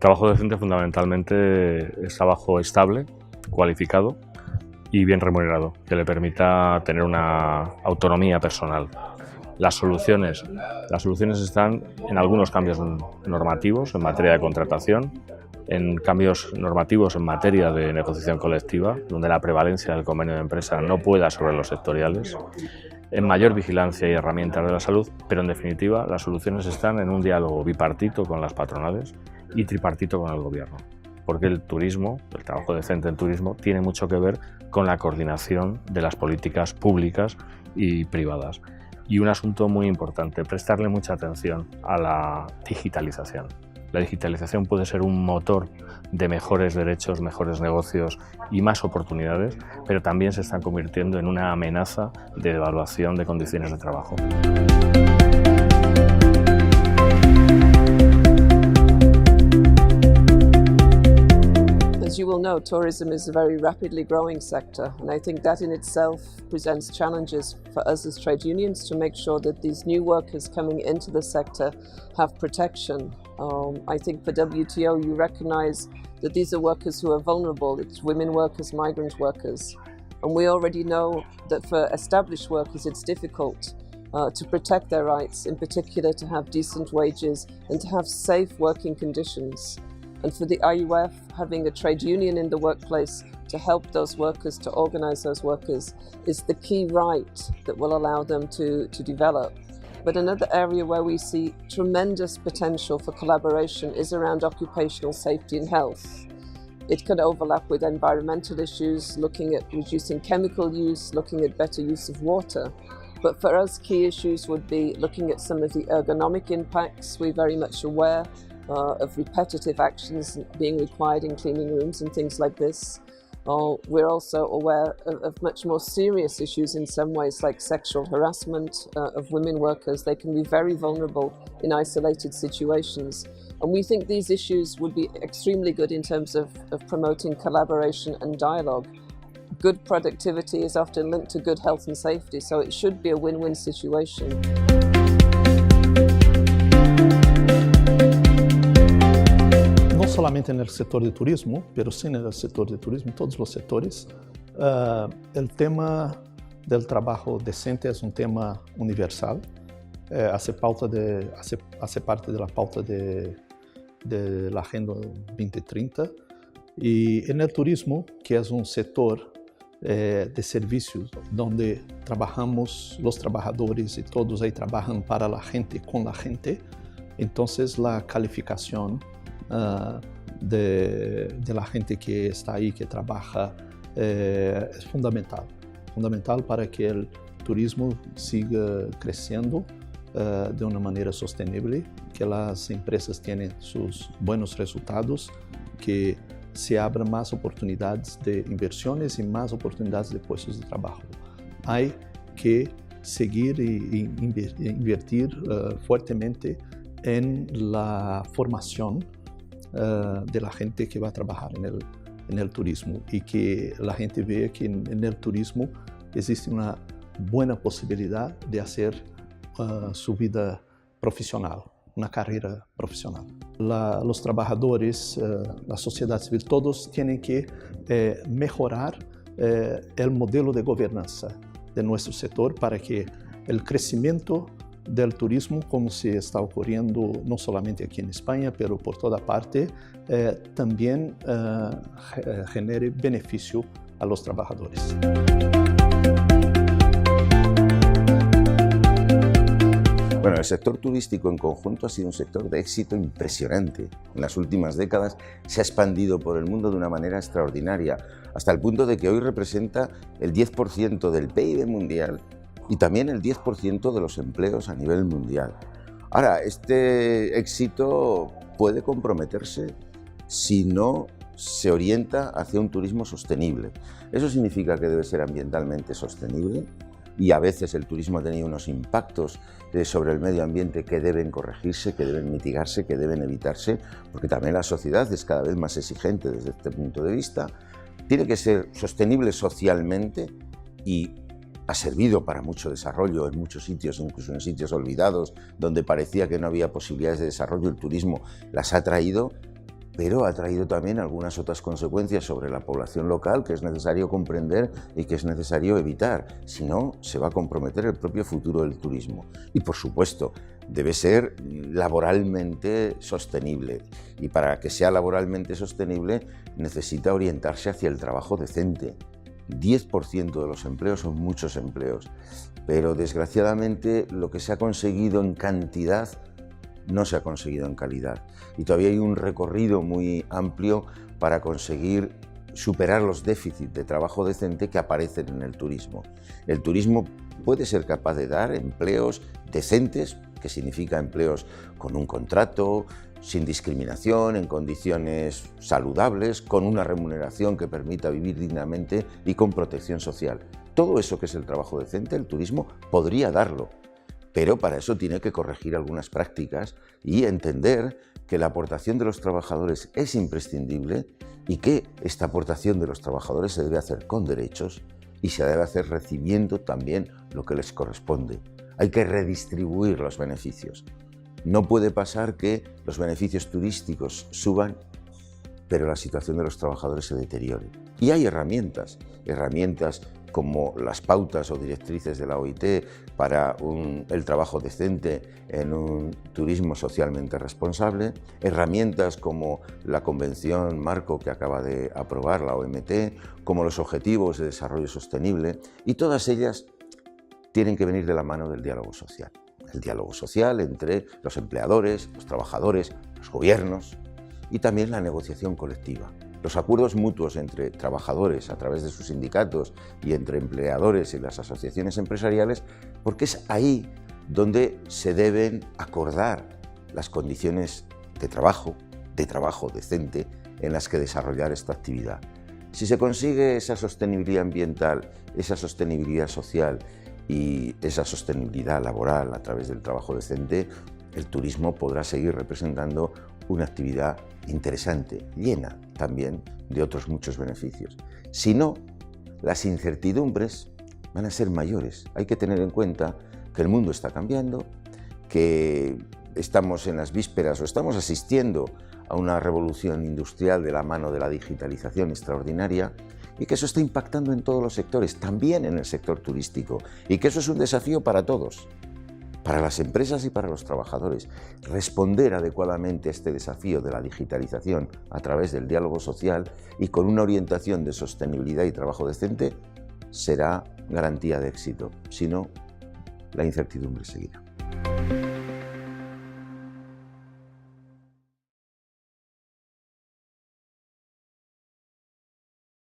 trabajo decente fundamentalmente es trabajo estable, cualificado y bien remunerado, que le permita tener una autonomía personal. Las soluciones están en algunos cambios normativos en materia de contratación, en cambios normativos en materia de negociación colectiva, donde la prevalencia del convenio de empresa no pueda sobre los sectoriales, en mayor vigilancia y herramientas de la salud, pero en definitiva las soluciones están en un diálogo bipartito con las patronales y tripartito con el gobierno, porque el turismo, el trabajo decente en turismo, tiene mucho que ver con la coordinación de las políticas públicas y privadas. Y un asunto muy importante, prestarle mucha atención a la digitalización. La digitalización puede ser un motor de mejores derechos, mejores negocios y más oportunidades, pero también se están convirtiendo en una amenaza de devaluación de condiciones de trabajo. As you will know, tourism is a very rapidly growing sector, and I think that in itself presents challenges for us as trade unions to make sure that these new workers coming into the sector have protection. I think for WTO you recognise that these are workers who are vulnerable. It's women workers, migrant workers, and we already know that for established workers it's difficult to protect their rights, in particular to have decent wages and to have safe working conditions. And for the IUF, having a trade union in the workplace to help those workers, to organise those workers, is the key right that will allow them to develop. But another area where we see tremendous potential for collaboration is around occupational safety and health. It can overlap with environmental issues, looking at reducing chemical use, looking at better use of water. But for us, key issues would be looking at some of the ergonomic impacts. We're very much aware of repetitive actions being required in cleaning rooms and things like this. We're also aware of much more serious issues in some ways, like sexual harassment of women workers. They can be very vulnerable in isolated situations. And we think these issues would be extremely good in terms of promoting collaboration and dialogue. Good productivity is often linked to good health and safety, so it should be a win-win situation. No solamente en el sector de turismo, pero sí en el sector de turismo, en todos los sectores, el tema del trabajo decente es un tema universal, hace parte de la pauta de la Agenda 2030, y en el turismo, que es un sector de servicios donde trabajamos los trabajadores y todos ahí trabajan para la gente, con la gente, entonces la calificación de la gente que está ahí, que trabaja, es fundamental para que el turismo siga creciendo de una manera sostenible, que las empresas tienen sus buenos resultados, que se abran más oportunidades de inversiones y más oportunidades de puestos de trabajo. Hay que seguir e invertir fuertemente en la formación de la gente que va a trabajar en el turismo, y que la gente vea que en el turismo existe una buena posibilidad de hacer su vida profesional, una carrera profesional. Los trabajadores, la sociedad civil, todos tienen que mejorar el modelo de gobernanza de nuestro sector para que el crecimiento del turismo, como se está ocurriendo no solamente aquí en España, pero por toda parte, también genere beneficio a los trabajadores. Bueno, el sector turístico en conjunto ha sido un sector de éxito impresionante. En las últimas décadas se ha expandido por el mundo de una manera extraordinaria, hasta el punto de que hoy representa el 10% del PIB mundial y también el 10% de los empleos a nivel mundial. Ahora, este éxito puede comprometerse si no se orienta hacia un turismo sostenible. Eso significa que debe ser ambientalmente sostenible, y a veces el turismo ha tenido unos impactos sobre el medio ambiente que deben corregirse, que deben mitigarse, que deben evitarse, porque también la sociedad es cada vez más exigente desde este punto de vista. Tiene que ser sostenible socialmente y ha servido para mucho desarrollo en muchos sitios, incluso en sitios olvidados, donde parecía que no había posibilidades de desarrollo. El turismo las ha traído, pero ha traído también algunas otras consecuencias sobre la población local que es necesario comprender y que es necesario evitar, si no se va a comprometer el propio futuro del turismo. Y por supuesto, debe ser laboralmente sostenible, y para que sea laboralmente sostenible necesita orientarse hacia el trabajo decente. 10% de los empleos son muchos empleos, pero desgraciadamente lo que se ha conseguido en cantidad no se ha conseguido en calidad, y todavía hay un recorrido muy amplio para conseguir superar los déficits de trabajo decente que aparecen en el turismo. El turismo puede ser capaz de dar empleos decentes, que significa empleos con un contrato, sin discriminación, en condiciones saludables, con una remuneración que permita vivir dignamente y con protección social. Todo eso que es el trabajo decente, el turismo podría darlo, pero para eso tiene que corregir algunas prácticas y entender que la aportación de los trabajadores es imprescindible y que esta aportación de los trabajadores se debe hacer con derechos y se debe hacer recibiendo también lo que les corresponde. Hay que redistribuir los beneficios. No puede pasar que los beneficios turísticos suban, pero la situación de los trabajadores se deteriore. Y hay herramientas como las pautas o directrices de la OIT para el trabajo decente en un turismo socialmente responsable, herramientas como la Convención Marco que acaba de aprobar la OMT, como los Objetivos de Desarrollo Sostenible, y todas ellas tienen que venir de la mano del diálogo social. El diálogo social entre los empleadores, los trabajadores, los gobiernos, y también la negociación colectiva. Los acuerdos mutuos entre trabajadores a través de sus sindicatos y entre empleadores y las asociaciones empresariales, porque es ahí donde se deben acordar las condiciones de trabajo decente en las que desarrollar esta actividad. Si se consigue esa sostenibilidad ambiental, esa sostenibilidad social y esa sostenibilidad laboral a través del trabajo decente, el turismo podrá seguir representando una actividad interesante, llena también de otros muchos beneficios. Si no, las incertidumbres van a ser mayores. Hay que tener en cuenta que el mundo está cambiando, que estamos en las vísperas o estamos asistiendo a una revolución industrial de la mano de la digitalización extraordinaria, y que eso está impactando en todos los sectores, también en el sector turístico, y que eso es un desafío para todos, para las empresas y para los trabajadores. Responder adecuadamente a este desafío de la digitalización a través del diálogo social y con una orientación de sostenibilidad y trabajo decente será garantía de éxito. Si no, la incertidumbre seguirá.